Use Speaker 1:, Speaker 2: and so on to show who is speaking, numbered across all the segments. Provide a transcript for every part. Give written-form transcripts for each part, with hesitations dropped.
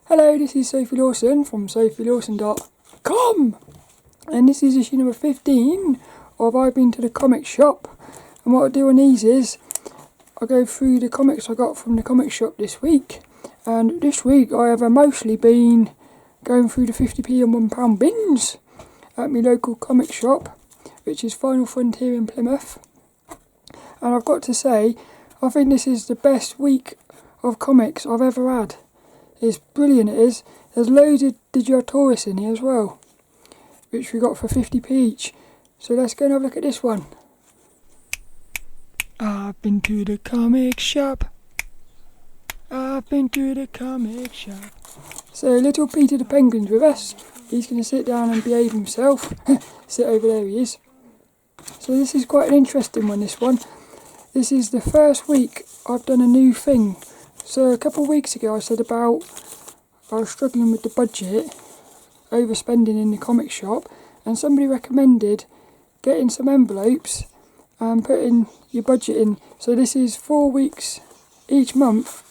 Speaker 1: Hello, this is Sophie Lawson from sophielawson.com, and this is issue number 15 of I've Been to the Comic Shop. And what I do on these is I go through the comics I got from the comic shop this week, and this week I have mostly been going through the 50p and £1 bins at my local comic shop, which is Final Frontier in Plymouth. And I've got to say, I think this is the best week of comics I've ever had. It's brilliant, it is. There's loads of Dejah Thoris in here as well, which we got for 50p each. So let's go and have a look at this one. I've been to the comic shop. I've been to the comic shop. So little Peter the Penguin's with us. He's going to sit down and behave himself. Sit over there, he is. So this is quite an interesting one, this one. This is the first week I've done a new thing. So a couple of weeks ago I said about I was struggling with the budget, overspending in the comic shop, and somebody recommended getting some envelopes and putting your budget in. So this is 4 weeks each month.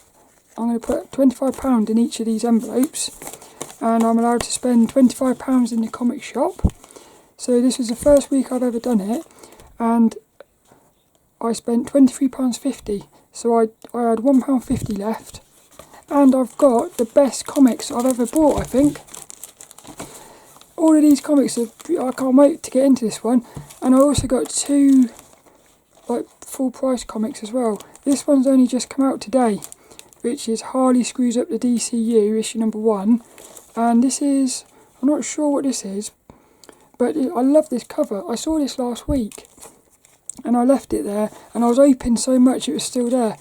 Speaker 1: I'm going to put £25 in each of these envelopes, and I'm allowed to spend £25 in the comic shop. So this was the first week I've ever done it, and I spent £23.50. So I had £1.50 left, and I've got the best comics I've ever bought, I think. All of these comics, I can't wait to get into this one. And I also got two full price comics as well. This one's only just come out today, which is Harley Screws Up the DCU, issue number 1. And this is, I'm not sure what this is, but I love this cover. I saw this last week, and I left it there, and I was hoping so much it was still there,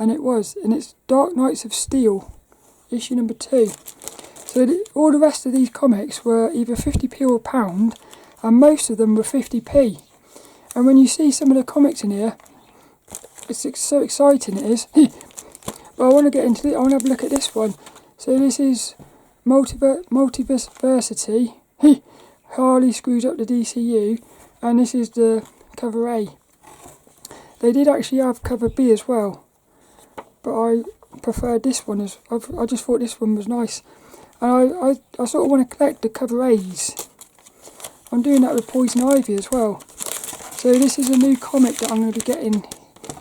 Speaker 1: and it was. And it's Dark Knights of Steel, issue number 2. So all the rest of these comics were either 50p or £1, and most of them were 50p. And when you see some of the comics in here, it's so exciting, it is. But I want to get into it. I want to have a look at this one. So this is Multiversity, Harley Screws Up the DCU, and this is the cover A. They did actually have cover B as well, but I preferred this one. I just thought this one was nice, and I sort of want to collect the cover A's. I'm doing that with Poison Ivy as well. So this is a new comic that I'm going to be getting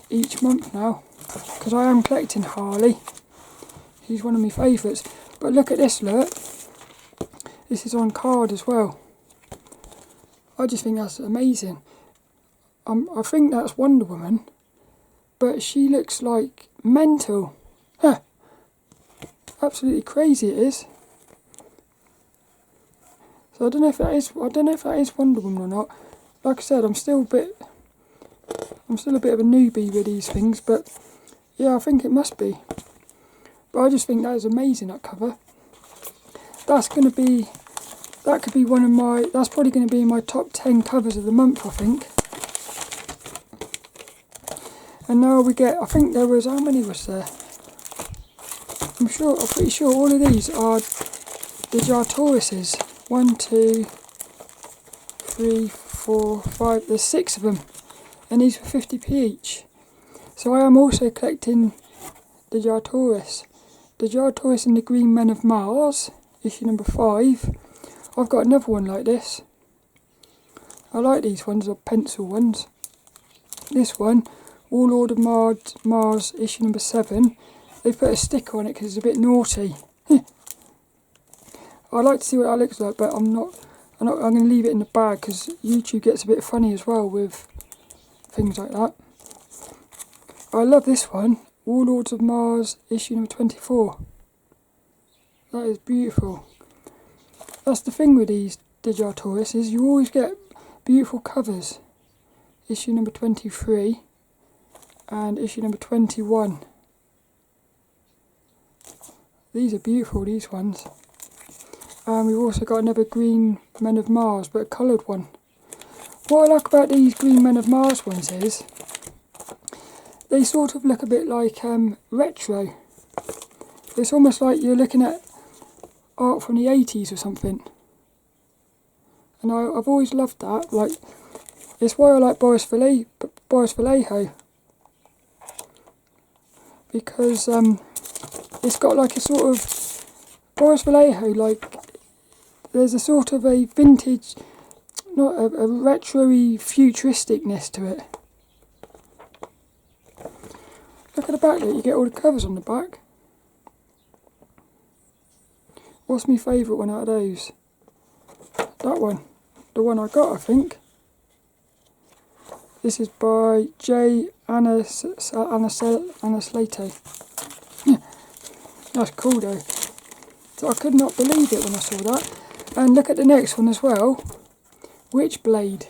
Speaker 1: each month now, because I am collecting Harley. He's one of my favourites. But look at this, look. This is on card as well. I just think that's amazing. I think that's Wonder Woman, but she looks like mental. Huh. Absolutely crazy it is. So I don't know if that is Wonder Woman or not. Like I said, I'm still a bit of a newbie with these things, but yeah, I think it must be. But I just think that is amazing, that cover. That's probably going to be my top 10 covers of the month, I think. And now we get, I think there was, how many was there? I'm pretty sure all of these are Dejah Thoris's. 1, 2, 3, 4, 5, there's 6 of them. And these were 50p each. So I am also collecting Dejah Thoris. Dejah Thoris and the Green Men of Mars, issue number 5. I've got another one like this. I like these ones, the pencil ones. This one, Warlord of Mars, issue number 7. They put a sticker on it because it's a bit naughty. I'd like to see what that looks like, but I'm going to leave it in the bag because YouTube gets a bit funny as well with things like that. I love this one, Warlords of Mars, issue number 24. That is beautiful. That's the thing with these Dejah Thoris, is you always get beautiful covers. Issue number 23 and issue number 21. These are beautiful, these ones. And we've also got another Green Men of Mars, but a coloured one. What I like about these Green Men of Mars ones is they sort of look a bit like retro. It's almost like you're looking at art from the 80s or something. And I've always loved that. Like, it's why I like Boris Vallejo. Because it's got like a sort of Boris Vallejo, like, there's a sort of a vintage, not a retro-y futuristicness to it. Look at the back, look, you get all the covers on the back. What's my favourite one out of those? That one. The one I got, I think. This is by J. Anaslato. That's cool though. So I could not believe it when I saw that. And look at the next one as well. Witchblade.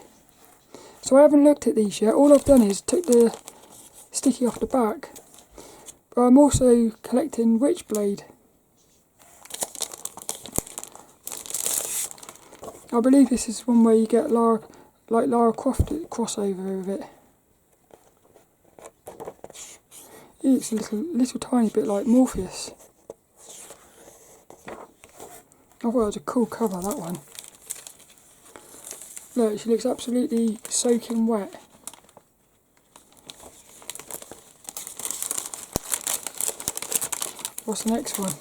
Speaker 1: So I haven't looked at these yet. All I've done is took the sticky off the back. But I'm also collecting Witchblade. I believe this is one where you get Lara Croft crossover with it. It looks a little tiny bit like Morpheus. I thought it was a cool cover, that one. Look, she looks absolutely soaking wet. What's the next one?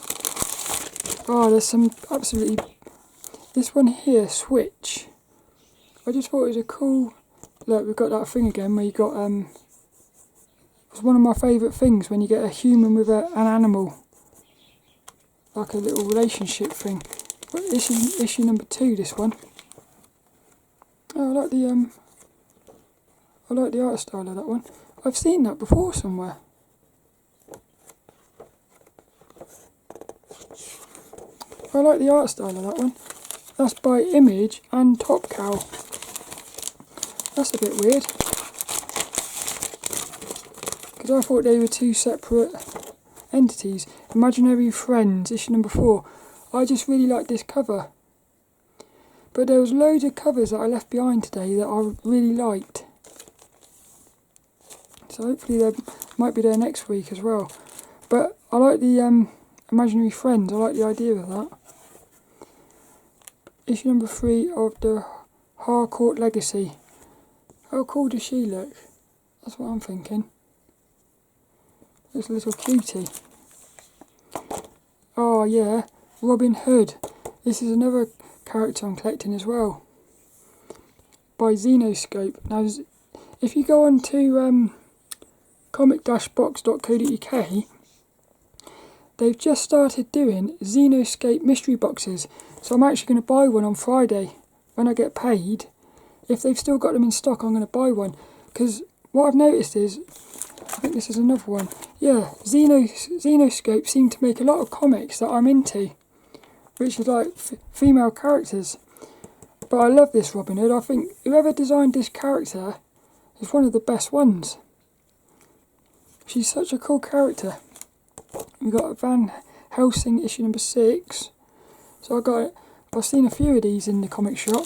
Speaker 1: Oh, there's some absolutely... This one here, Switch. I just thought it was a cool... Look, we've got that thing again where you got... It's one of my favourite things when you get a human with an animal. Like a little relationship thing. But issue number 2, this one. Oh, I like the art style of that one. I've seen that before somewhere. I like the art style of that one. That's by Image and Top Cow. That's a bit weird. Because I thought they were two separate entities. Imaginary Friends, issue number 4. I just really like this cover. But there was loads of covers that I left behind today that I really liked. So hopefully they might be there next week as well. But I like the Imaginary Friends, I like the idea of that. Issue number 3 of the Harcourt Legacy. How cool does she look? That's what I'm thinking. Looks a little cutie. Oh yeah, Robyn Hood. This is another character I'm collecting as well. By Zenoscope. Now, if you go on to comic-box.co.uk, they've just started doing Zenoscope mystery boxes. So I'm actually going to buy one on Friday when I get paid. If they've still got them in stock, I'm going to buy one. Because what I've noticed is, I think this is another one. Yeah, Zenoscope seem to make a lot of comics that I'm into, which is like female characters. But I love this Robyn Hood. I think whoever designed this character is one of the best ones. She's such a cool character. We've got Van Helsing issue number 6. So I've seen a few of these in the comic shop.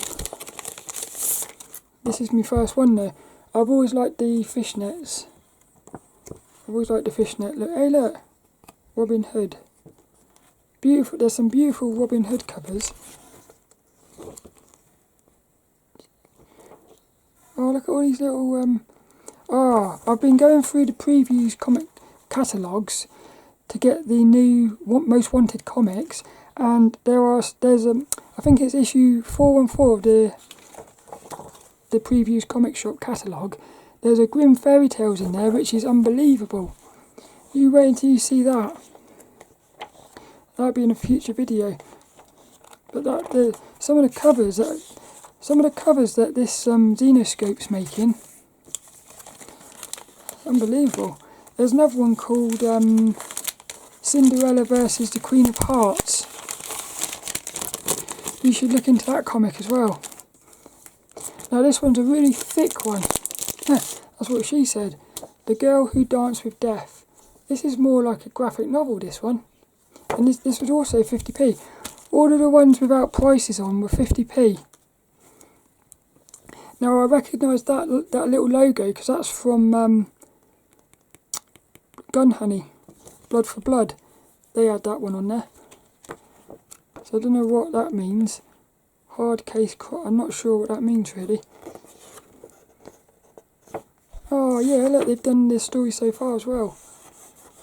Speaker 1: This is my first one though. I've always liked the fishnets. Look, hey look, Robyn Hood. Beautiful, there's some beautiful Robyn Hood covers. Oh, look at all these little, I've been going through the previews comic catalogues to get the new most wanted comics, and there's I think it's issue 414 of the previews comic shop catalogue. There's a Grimm Fairy Tales in there, which is unbelievable. You wait until you see that. That'll be in a future video. But some of the covers that this Zenoscope's making, unbelievable. There's another one called Cinderella versus the Queen of Hearts. You should look into that comic as well. Now this one's a really thick one. That's what she said. The Girl Who Danced with Death. This is more like a graphic novel, this one. And this was also 50p. All of the ones without prices on were 50p. Now I recognise that little logo because that's from Gun Honey, Blood for Blood. They had that one on there. So I don't know what that means. Hard case, I'm not sure what that means really. Oh yeah, look, they've done this story so far as well.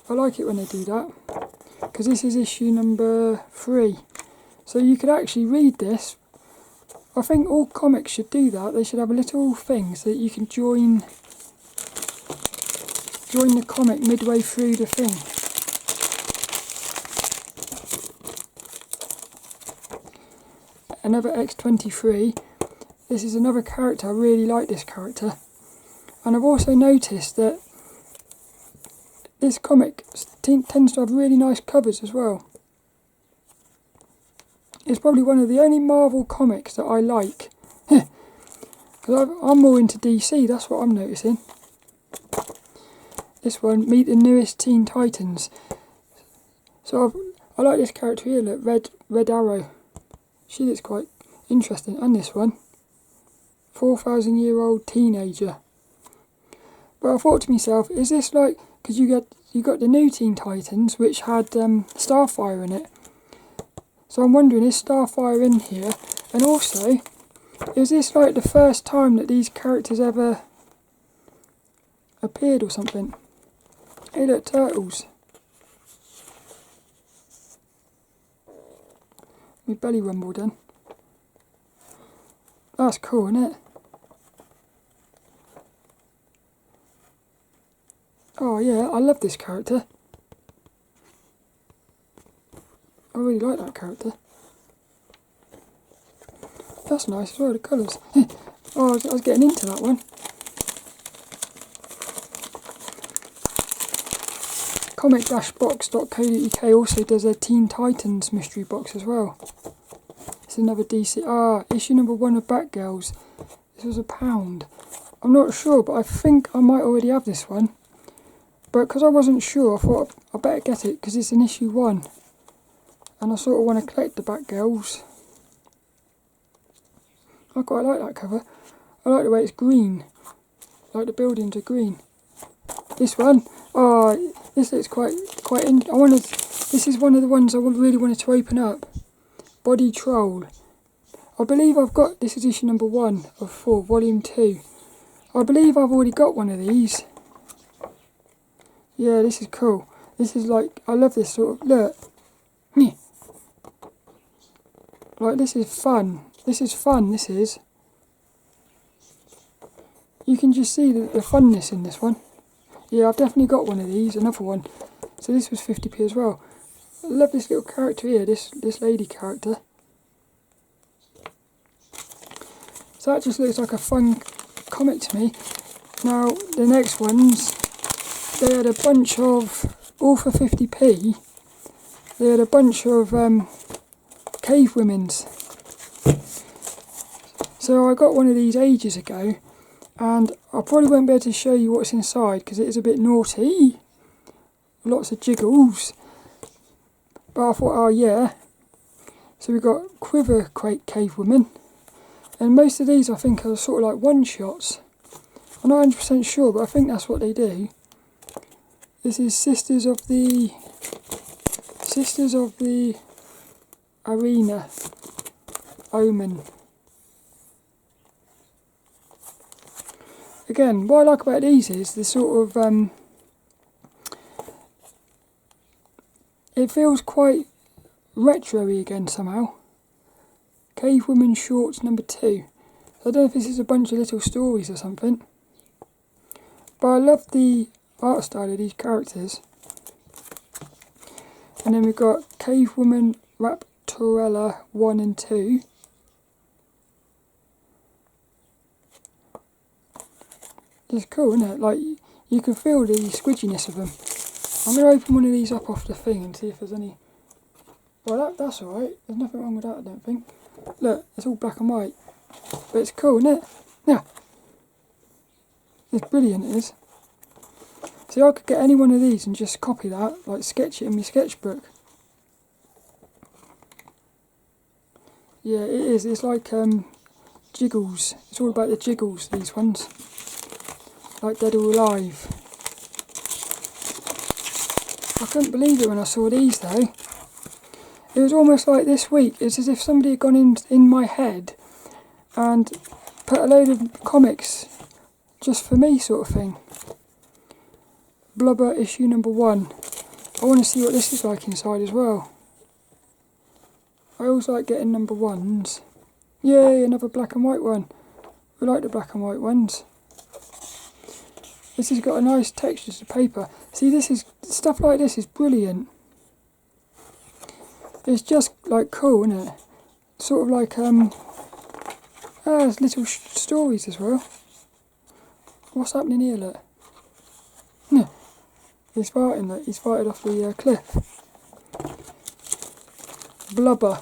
Speaker 1: I like it when they do that. because this is issue number 3. So you could actually read this. I think all comics should do that. They should have a little thing so that you can join the comic midway through the thing. Another X-23. This is another character. I really like this character. And I've also noticed that this comic tends to have really nice covers as well. It's probably one of the only Marvel comics that I like. Because I'm more into DC, that's what I'm noticing. This one, meet the newest Teen Titans. So I like this character here, look, Red Arrow. She looks quite interesting. And this one, 4,000-year-old teenager. But I thought to myself, is this like, because you got the new Teen Titans, which had Starfire in it. So I'm wondering, is Starfire in here? And also, is this like the first time that these characters ever appeared or something? Hey look, turtles. My belly rumble then. That's cool, isn't it? Oh yeah, I love this character. I really like that character. That's nice as well, the colours. Oh, I was getting into that one. Comic-box.co.uk also does a Teen Titans mystery box as well. It's another DC. Issue number 1 of Batgirls. This was £1. I'm not sure, but I think I might already have this one. But because I wasn't sure, I thought I better get it because it's in issue 1. And I sort of want to collect the Batgirls. I quite like that cover. I like the way it's green. Like the buildings are green. This one, this looks quite this is one of the ones I really wanted to open up. Body Troll. I believe I've got, this is issue number 1 of 4, volume 2. I believe I've already got one of these. Yeah, this is cool. This is like, I love this sort of, look. Like, this is fun. This is fun, this is. You can just see the funness in this one. Yeah, I've definitely got one of these, another one. So this was 50p as well. I love this little character here, this lady character. So that just looks like a fun comic to me. Now, the next ones, they had a bunch of, all for 50p, they had a bunch of Cavewomen's. So I got one of these ages ago, and I probably won't be able to show you what's inside because it is a bit naughty. Lots of jiggles. But I thought, oh yeah. So we've got Quiver Cavewomen. And most of these I think are sort of like one-shots. I'm not 100% sure, but I think that's what they do. This is Sisters of the Arena. Omen. Again, what I like about these is the sort of, it feels quite retro-y again somehow. Cavewomen Shorts number 2. I don't know if this is a bunch of little stories or something. But I love the art style of these characters. And then we've got Cavewoman Raptorella 1 and 2. It's cool, isn't it? Like, you can feel the squidginess of them. I'm going to open one of these up off the thing and see if there's any... Well, that's alright. There's nothing wrong with that, I don't think. Look, it's all black and white. But it's cool, isn't it? Yeah. It's brilliant, it is. See, I could get any one of these and just copy that, like sketch it in my sketchbook. Yeah, it is. It's like jiggles. It's all about the jiggles, these ones. Like Dead or Alive. I couldn't believe it when I saw these though. It was almost like this week, it's as if somebody had gone in my head and put a load of comics just for me sort of thing. Blubber issue number 1. I want to see what this is like inside as well. I always like getting number 1s. Yay, another black and white one. We like the black and white ones. This has got a nice texture to the paper. See, this is stuff like this is brilliant. It's just like cool, isn't it? Sort of like there's little stories as well. What's happening here? Look. He's fighting. Look. He's fighted off the cliff. Blubber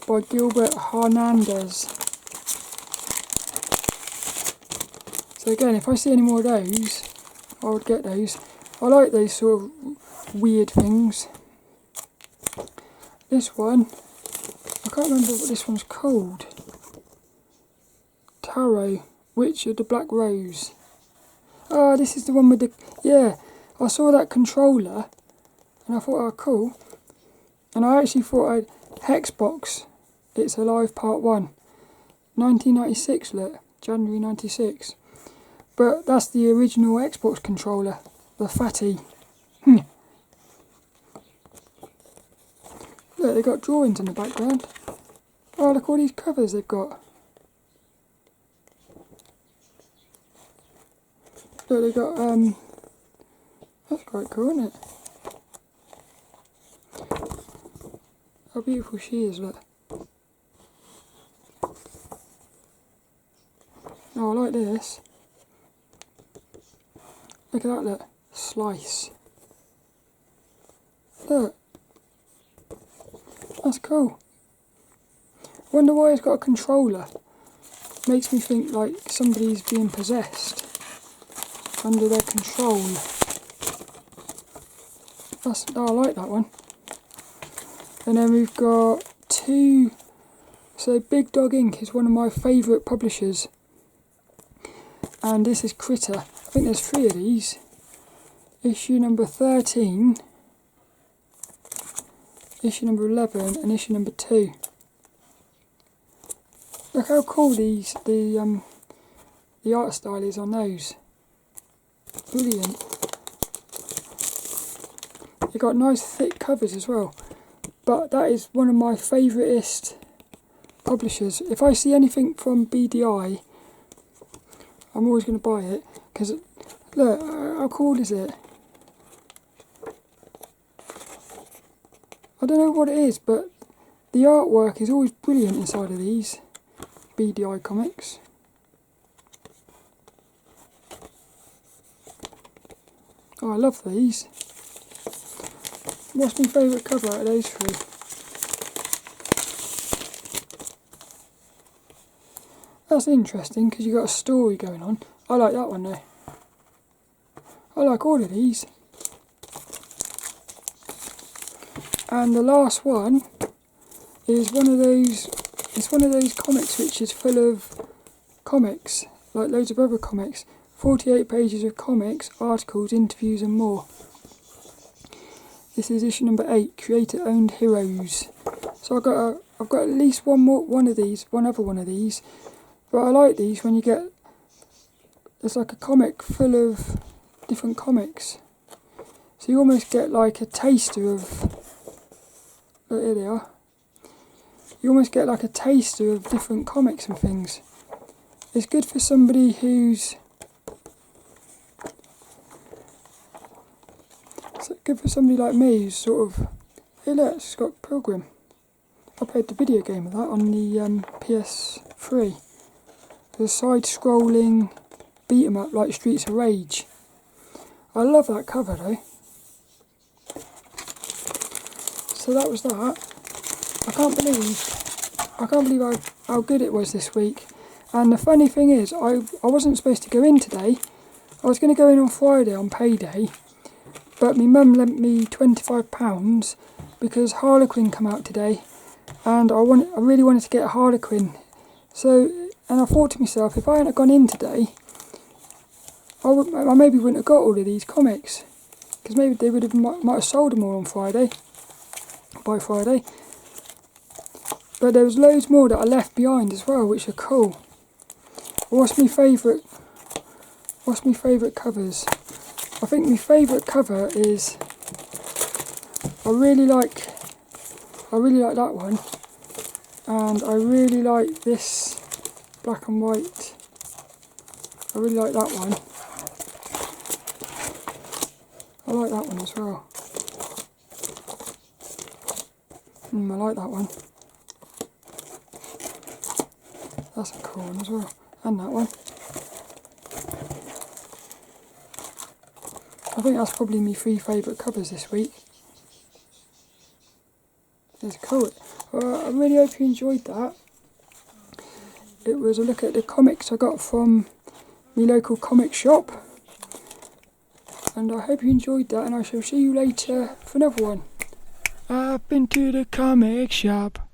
Speaker 1: by Gilbert Hernandez. So again, if I see any more of those, I would get those. I like those sort of weird things. This one, I can't remember what this one's called. Taro, Witch of the Black Rose. Ah, this is the one with the... Yeah, I saw that controller and I thought, oh cool. And I actually thought I'd... Hexbox, It's Alive Part 1. 1996, look. January 96. But that's the original Xbox controller. The fatty. Look, they've got drawings in the background. Oh, look all these covers they've got. Look, they've got, that's quite cool, isn't it? How beautiful she is, look. Oh, I like this. Look at that, look. Slice. Look. That's cool. Wonder why it's got a controller. Makes me think like somebody's being possessed. Under their control. That's, oh, I like that one. And then we've got 2. So Big Dog Inc. is one of my favourite publishers. And this is Critter. I think there's 3 of these. Issue number 13. Issue number 11 and issue number 2. Look how cool the art style is on those. Brilliant. They've got nice thick covers as well. But that is one of my favouriteest publishers. If I see anything from BDI, I'm always going to buy it. Because, look, how cool is it? I don't know what it is, but the artwork is always brilliant inside of these BDI comics. Oh, I love these. What's my favourite cover out of those 3? That's interesting because you've got a story going on. I like that one though. I like all of these. And the last one is one of those. It's one of those comics which is full of comics, like loads of other comics. 48 pages of comics, articles, interviews, and more. This is issue number 8, Creator-Owned Heroes. So I've got at least one other one of these. But I like these when you get. It's like a comic full of different comics. So you almost get like a taster of. Look, here they are. You almost get like a taster of different comics and things. It's good for somebody who's. It's good for somebody like me who's sort of. Hey, look, it's got Pilgrim. I played the video game of that on the PS3. The side-scrolling beat-em-up like Streets of Rage. I love that cover though. So that was that. I can't believe how good it was this week. And the funny thing is, I wasn't supposed to go in today. I was going to go in on Friday on payday, but my mum lent me £25 because Harlequin come out today, and I really wanted to get a Harlequin. So, and I thought to myself, if I hadn't gone in today, I maybe wouldn't have got all of these mics, because maybe they might have sold them all on Friday. By Friday. But there was loads more that I left behind as well, which are cool. What's my favourite covers? I think my favourite cover is I really like that one, and I really like this black and white. I really like that one. I like that one as well. I like that one. That's a cool one as well. And that one. I think that's probably my 3 favourite covers this week. It's cool. I really hope you enjoyed that. It was a look at the comics I got from my local comic shop. And I hope you enjoyed that, and I shall see you later for another one. I've been to the comic shop.